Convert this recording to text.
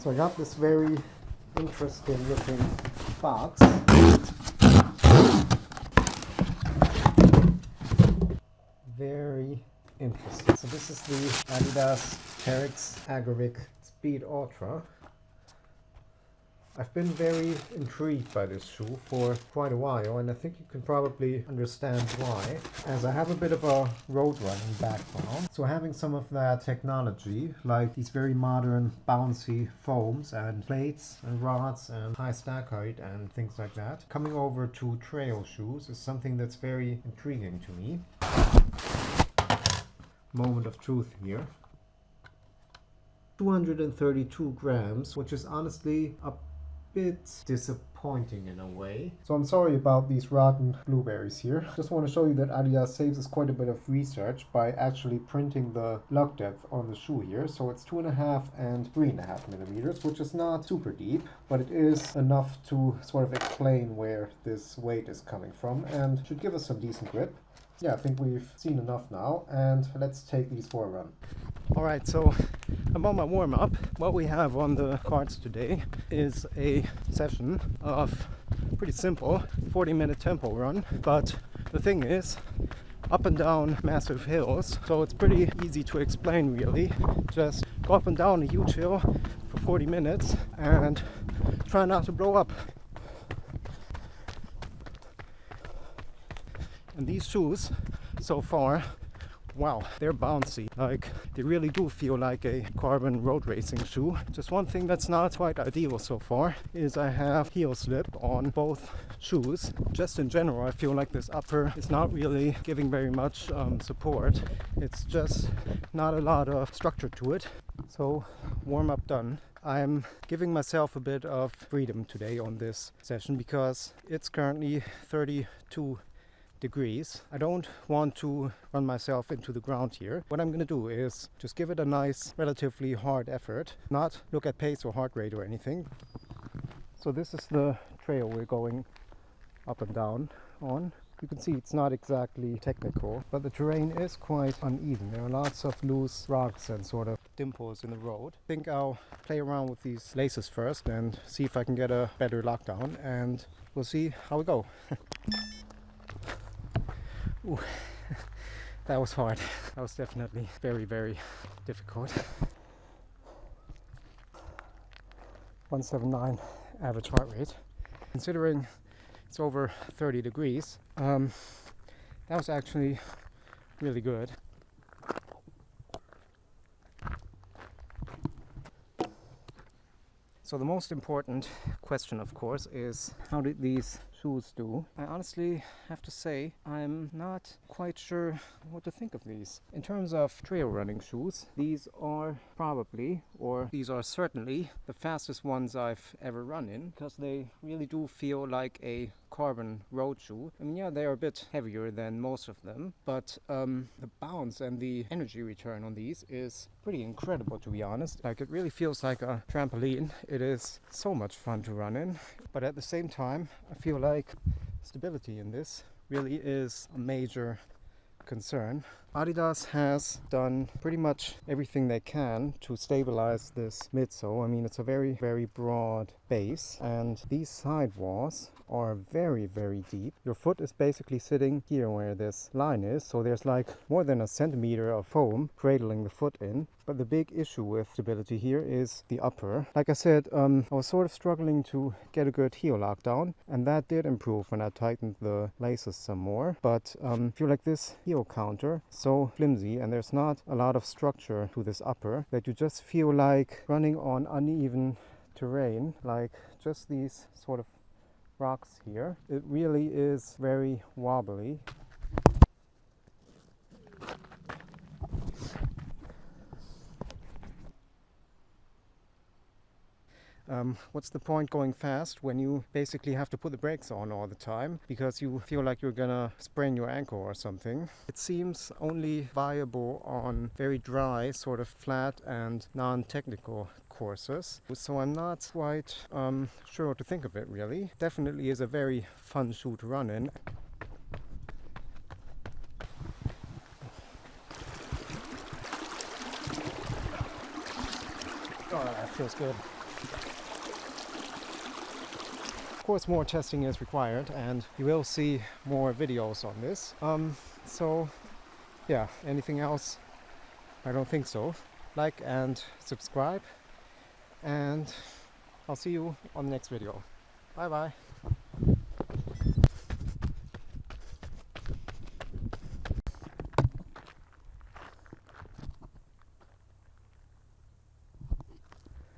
So I got this very interesting looking box. Very interesting. So this is the Adidas Terrex Agravic Speed Ultra. I've been very intrigued by this shoe for quite a while, and I think you can probably understand why, as I have a bit of a road running background. So having some of that technology, like these very modern bouncy foams and plates and rods and high stack height and things like that, coming over to trail shoes is something that's very intriguing to me. Moment of truth here. 232 grams, which is honestly a bit disappointing in a way. So I'm sorry about these rotten blueberries here. Just want to show you that Adidas saves us quite a bit of research by actually printing the lug depth on the shoe here. So it's 2.5 and 3.5 millimeters, which is not super deep, but it is enough to sort of explain where this weight is coming from and should give us some decent grip. Yeah, I think we've seen enough now, and let's take these for a run. Alright, so about my warm-up, what we have on the cards today is a session of pretty simple 40-minute tempo run, but the thing is, up and down massive hills, so it's pretty easy to explain really. Just go up and down a huge hill for 40 minutes and try not to blow up. And these shoes, so far, wow, they're bouncy. Like, they really do feel like a carbon road racing shoe. Just one thing that's not quite ideal so far is I have heel slip on both shoes. Just in general, I feel like this upper is not really giving very much support. It's just not a lot of structure to it. So, warm up done. I'm giving myself a bit of freedom today on this session because it's currently 32 degrees. I don't want to run myself into the ground here. What I'm going to do is just give it a nice, relatively hard effort, not look at pace or heart rate or anything. So this is the trail we're going up and down on. You can see it's not exactly technical, but the terrain is quite uneven. There are lots of loose rocks and sort of dimples in the road. I think I'll play around with these laces first and see if I can get a better lockdown, and we'll see how we go. Ooh, that was hard. That was definitely very, very difficult. 179 average heart rate. Considering it's over 30 degrees, that was actually really good. So the most important question, of course, is how did these shoes do? I honestly have to say I'm not quite sure what to think of these. In terms of trail running shoes, these are probably, or these are certainly, the fastest ones I've ever run in, because they really do feel like a carbon road shoe. I mean, yeah, they are a bit heavier than most of them, but the bounce and the energy return on these is pretty incredible, to be honest. Like, it really feels like a trampoline. It is so much fun to run in, but at the same time I feel like stability in this really is a major concern. Adidas has done pretty much everything they can to stabilize this midsole. I mean, it's a very, very broad base, and these sidewalls are very, very deep. Your foot is basically sitting here where this line is, so there's like more than a centimeter of foam cradling the foot in. But the big issue with stability here is the upper. Like I said, I was sort of struggling to get a good heel lockdown, and that did improve when I tightened the laces some more. But I feel like this heel counter is so flimsy, and there's not a lot of structure to this upper, that you just feel like running on uneven terrain, like just these sort of rocks here. It really is very wobbly. What's the point going fast when you basically have to put the brakes on all the time because you feel like you're gonna sprain your ankle or something? It seems only viable on very dry, sort of flat and non-technical courses. So I'm not quite sure what to think of it, really. Definitely is a very fun shoe to run in. Oh, that feels good. Of course, more testing is required, and you will see more videos on this. So yeah, anything else? I don't think so. Like and subscribe, and I'll see you on the next video. Bye bye.